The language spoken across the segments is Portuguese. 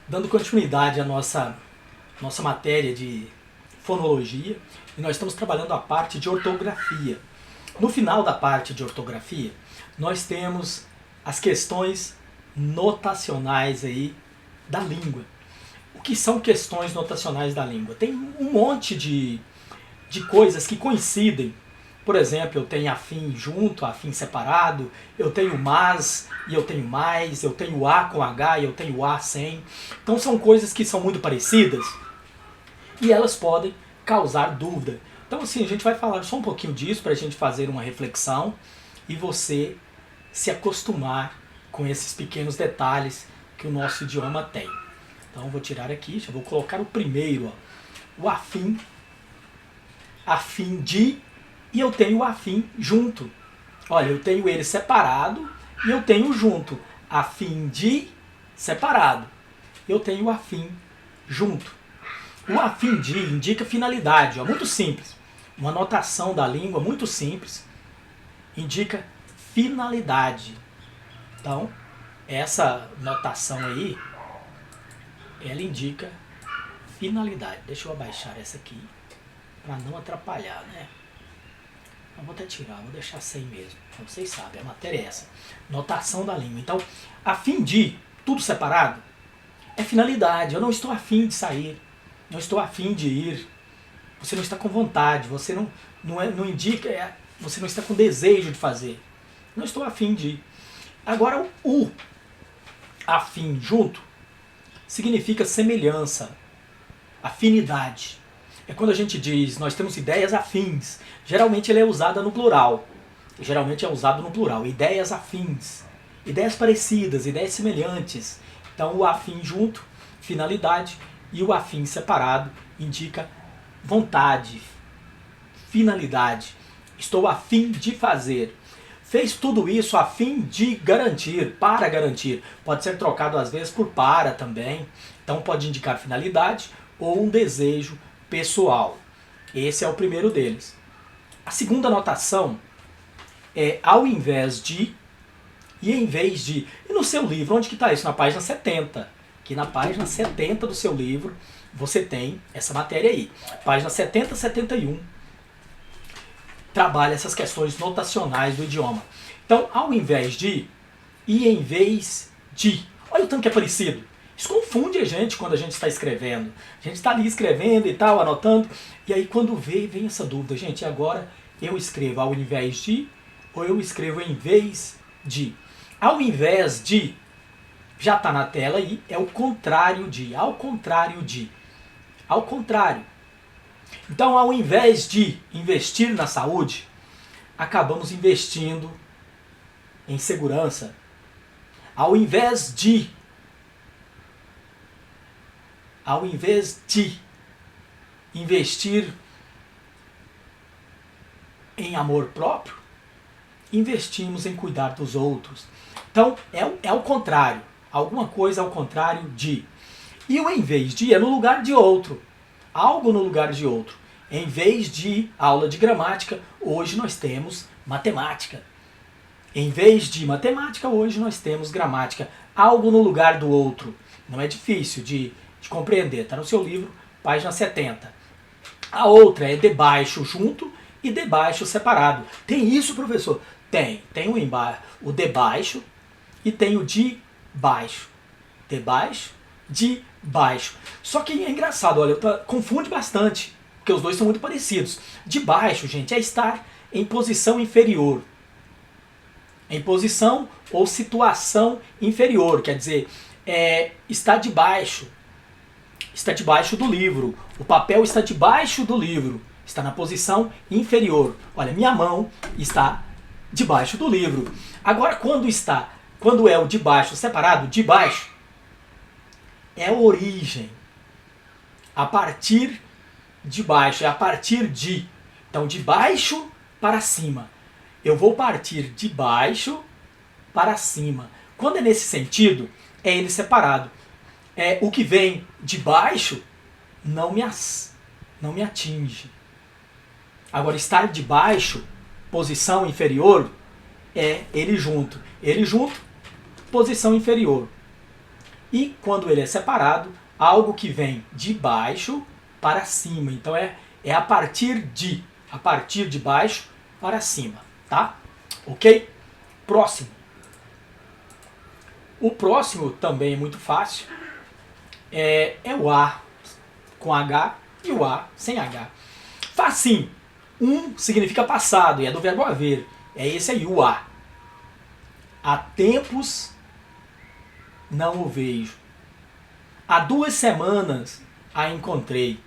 Dando continuidade à nossa matéria de fonologia, e nós estamos trabalhando a parte de ortografia. No final da parte de ortografia, nós temos as questões notacionais aí da língua. O que são questões notacionais da língua? Tem um monte de coisas que coincidem. Por exemplo, eu tenho afim junto, afim separado, eu tenho mas e eu tenho mais, eu tenho a com h e eu tenho a sem. Então são coisas que são muito parecidas e elas podem causar dúvida. Então assim, a gente vai falar só um pouquinho disso para a gente fazer uma reflexão e você se acostumar com esses pequenos detalhes que o nosso idioma tem. Então eu vou tirar aqui, já vou colocar o primeiro, ó, o afim, afim de, e eu tenho o afim junto. Olha, eu tenho ele separado e eu tenho junto. Afim de separado. Eu tenho o afim junto. O afim de indica finalidade, ó, muito simples. Uma notação da língua muito simples indica finalidade. Então, essa notação aí, ela indica finalidade. Deixa eu abaixar essa aqui para não atrapalhar, né? Eu vou até tirar, vou deixar sem mesmo. Vocês sabem, a matéria é essa. Notação da língua. Então, afim de, tudo separado, é finalidade. Eu não estou afim de sair. Não estou afim de ir. Você não está com vontade. Você não indica, você não está com desejo de fazer. Não estou afim de ir. Agora, o afim junto significa semelhança, afinidade. É quando a gente diz, nós temos ideias afins. Geralmente ele é usado no plural. Geralmente é usado no plural. Ideias afins. Ideias parecidas, ideias semelhantes. Então o afim junto, finalidade, e o afim separado indica vontade, finalidade. Estou a fim de fazer. Fez tudo isso a fim de garantir, para garantir. Pode ser trocado às vezes por para também. Então pode indicar finalidade ou um desejo pessoal. Esse é o primeiro deles. A segunda anotação é ao invés de e em vez de. E no seu livro, onde que está isso? Na página 70. Aqui na página 70 do seu livro, você tem essa matéria aí. Página 70 e 71. Trabalha essas questões notacionais do idioma. Então, ao invés de e em vez de. Olha o tanto que é parecido. Isso confunde a gente quando a gente está escrevendo. A gente está ali escrevendo e tal, anotando. E aí quando vem essa dúvida, gente, agora eu escrevo ao invés de ou eu escrevo em vez de? Ao invés de, já está na tela aí, é o contrário de. Ao contrário de. Ao contrário. Então, ao invés de investir na saúde, acabamos investindo em segurança. Ao invés de investir em amor próprio, investimos em cuidar dos outros. Então, é ao contrário. Alguma coisa ao contrário de. E o em vez de é no lugar de outro. Algo no lugar de outro. Em vez de aula de gramática, hoje nós temos matemática. Em vez de matemática, hoje nós temos gramática. Algo no lugar do outro. Não é difícil de compreender. Está no seu livro, página 70. A outra é debaixo junto e debaixo separado. Tem isso, professor? Tem. Tem o debaixo e tem o de baixo. Debaixo, de baixo. Só que é engraçado, olha, confunde bastante, porque os dois são muito parecidos. De baixo, gente, é estar em posição inferior. Em posição ou situação inferior, quer dizer, está debaixo. Está debaixo do livro. O papel está debaixo do livro. Está na posição inferior. Olha, minha mão está debaixo do livro. Agora, quando é o de baixo separado, de baixo, é a origem. A partir de baixo, é a partir de. Então, de baixo para cima. Eu vou partir de baixo para cima. Quando é nesse sentido, é ele separado. O que vem de baixo não me atinge. Agora, estar de baixo, posição inferior, é ele junto. Ele junto, posição inferior. E quando ele é separado, algo que vem de baixo para cima. Então é a partir de baixo para cima, tá? Ok? Próximo. O próximo também é muito fácil. É o A com H e o A sem H. Facinho. Significa passado e é do verbo haver. É esse aí, o A. Há tempos não o vejo. Há 2 semanas a encontrei.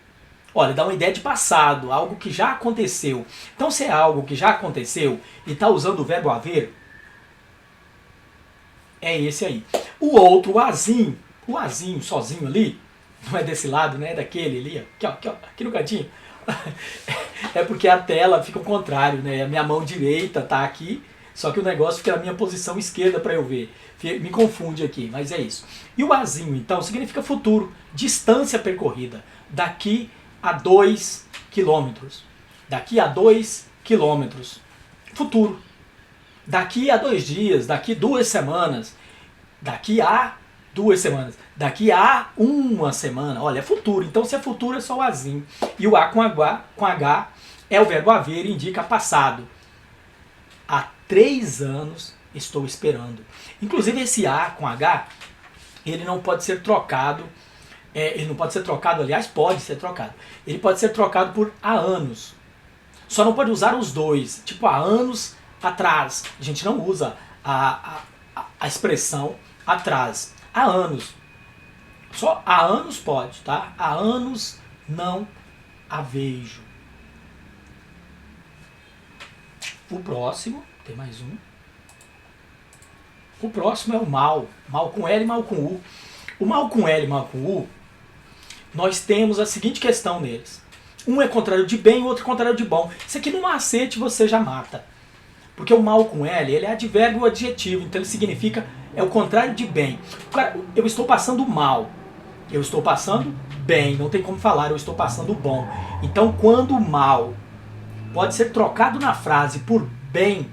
Olha, dá uma ideia de passado, algo que já aconteceu. Então, se é algo que já aconteceu e está usando o verbo haver, é esse aí. O outro, o azinho sozinho ali, não é desse lado, né? É daquele ali, aqui no cantinho. É porque a tela fica ao contrário, né? A minha mão direita tá aqui, só que o negócio fica na minha posição esquerda para eu ver. Me confunde aqui, mas é isso. E o azinho, então, significa futuro, distância percorrida. Daqui a 2 quilômetros. Daqui a 2 quilômetros. Futuro. Daqui a 2 dias, daqui 2 semanas. Daqui a 2 semanas. Daqui a 1 semana. Olha, é futuro. Então, se é futuro, é só o azinho. E o A com H é o verbo haver e indica passado. Há 3 anos estou esperando. Inclusive, esse A com H, ele não pode ser trocado. Ele não pode ser trocado, aliás, pode ser trocado. Ele pode ser trocado por há anos. Só não pode usar os dois. Tipo, há anos atrás. A gente não usa a expressão atrás. Há anos. Só há anos pode, tá? Há anos não a vejo. O próximo, tem mais um. O próximo é o mal. Mal com L e mal com U. O mal com L e mal com U, nós temos a seguinte questão neles. Um é contrário de bem, o outro é contrário de bom. Isso aqui no macete você já mata. Porque o mal com L, ele é advérbio ou adjetivo, então ele significa, é o contrário de bem. Cara, eu estou passando mal. Eu estou passando bem, não tem como falar, eu estou passando bom. Então quando o mal pode ser trocado na frase por bem,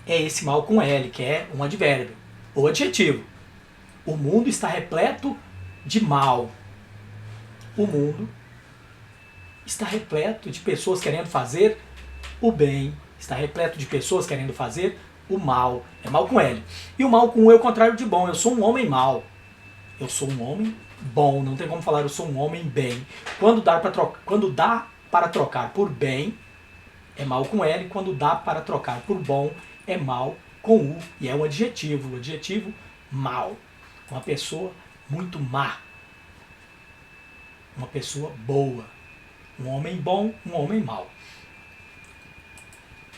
é esse mal com L, que é um advérbio ou adjetivo. O mundo está repleto de mal. O mundo está repleto de pessoas querendo fazer o bem. Está repleto de pessoas querendo fazer o mal. É mal com L. E o mal com U é o contrário de bom. Eu sou um homem mau. Eu sou um homem bom. Não tem como falar eu sou um homem bem. Quando dá para trocar por bem, é mal com L. Quando dá para trocar por bom, é mal com U. E é um adjetivo. O adjetivo mal. Uma pessoa muito má. Uma pessoa boa. Um homem bom, um homem mau.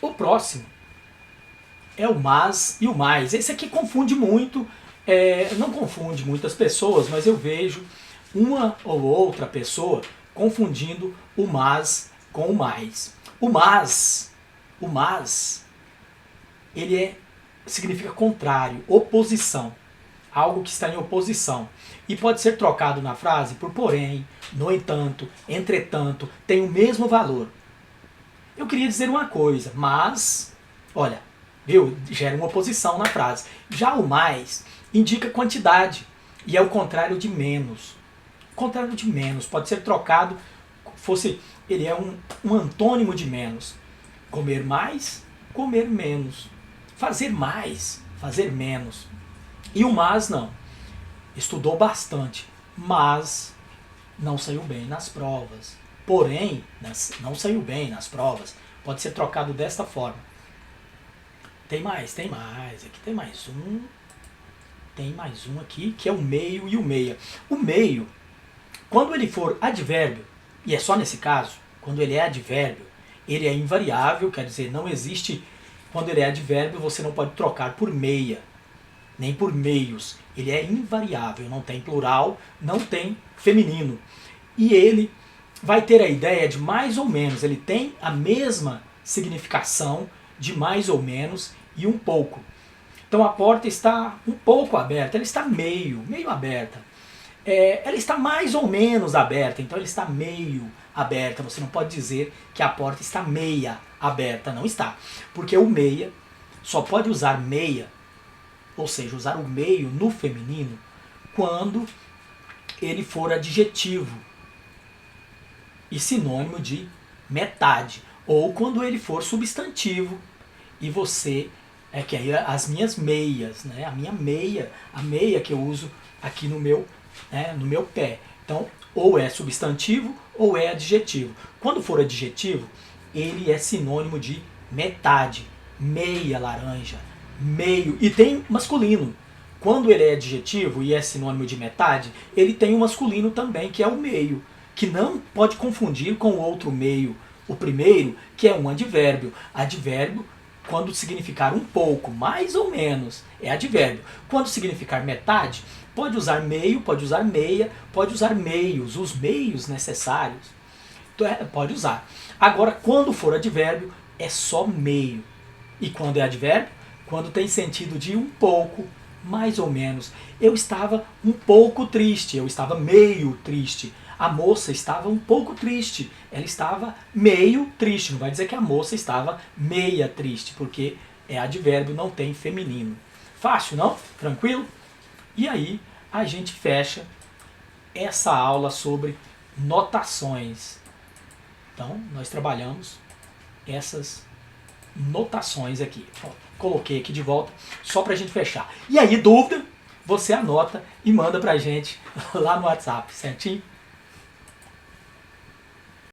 O próximo é o mas e o mais. Esse aqui confunde muito, não confunde muitas pessoas, mas eu vejo uma ou outra pessoa confundindo o mas com o mais. O mas, ele significa contrário, oposição. Algo que está em oposição. E pode ser trocado na frase por porém, no entanto, entretanto, tem o mesmo valor. Eu queria dizer uma coisa, mas, olha, viu? Gera uma oposição na frase. Já o mais indica quantidade e é o contrário de menos. O contrário de menos pode ser trocado, ele é um antônimo de menos. Comer mais, comer menos. Fazer mais, fazer menos. E o mas não. Estudou bastante, mas não saiu bem nas provas. Porém, não saiu bem nas provas. Pode ser trocado desta forma. Tem mais. Aqui tem mais um. Tem mais um aqui, que é o meio e o meia. O meio, quando ele for advérbio, e é só nesse caso, quando ele é advérbio, ele é invariável, quer dizer, não existe. Quando ele é advérbio, você não pode trocar por meia, nem por meios. Ele é invariável, não tem plural, não tem feminino. E ele vai ter a ideia de mais ou menos, ele tem a mesma significação de mais ou menos e um pouco. Então a porta está um pouco aberta, ela está meio aberta. Ela está mais ou menos aberta, então ela está meio aberta. Você não pode dizer que a porta está meia aberta, não está. Porque o meia só pode usar meia, ou seja, usar o meio no feminino, quando ele for adjetivo e sinônimo de metade, ou quando ele for substantivo e você que aí as minhas meias, né? A meia que eu uso aqui no meu pé. Então, ou é substantivo ou é adjetivo. Quando for adjetivo, ele é sinônimo de metade, meia laranja, meio, e tem masculino. Quando ele é adjetivo e é sinônimo de metade, ele tem um masculino também, que é o meio, que não pode confundir com o outro meio, o primeiro, que é um advérbio. Advérbio, quando significar um pouco, mais ou menos, é advérbio. Quando significar metade, pode usar meio, pode usar meia, pode usar meios, os meios necessários. Pode usar. Agora, quando for advérbio, é só meio. E quando é advérbio? Quando tem sentido de um pouco, mais ou menos. Eu estava um pouco triste, eu estava meio triste. A moça estava um pouco triste, ela estava meio triste. Não vai dizer que a moça estava meia triste, porque é advérbio, não tem feminino. Fácil, não? Tranquilo? E aí a gente fecha essa aula sobre notações. Então, nós trabalhamos essas notações aqui. Pronto, coloquei aqui de volta, só pra gente fechar. E aí, dúvida, você anota e manda pra gente lá no WhatsApp, certinho?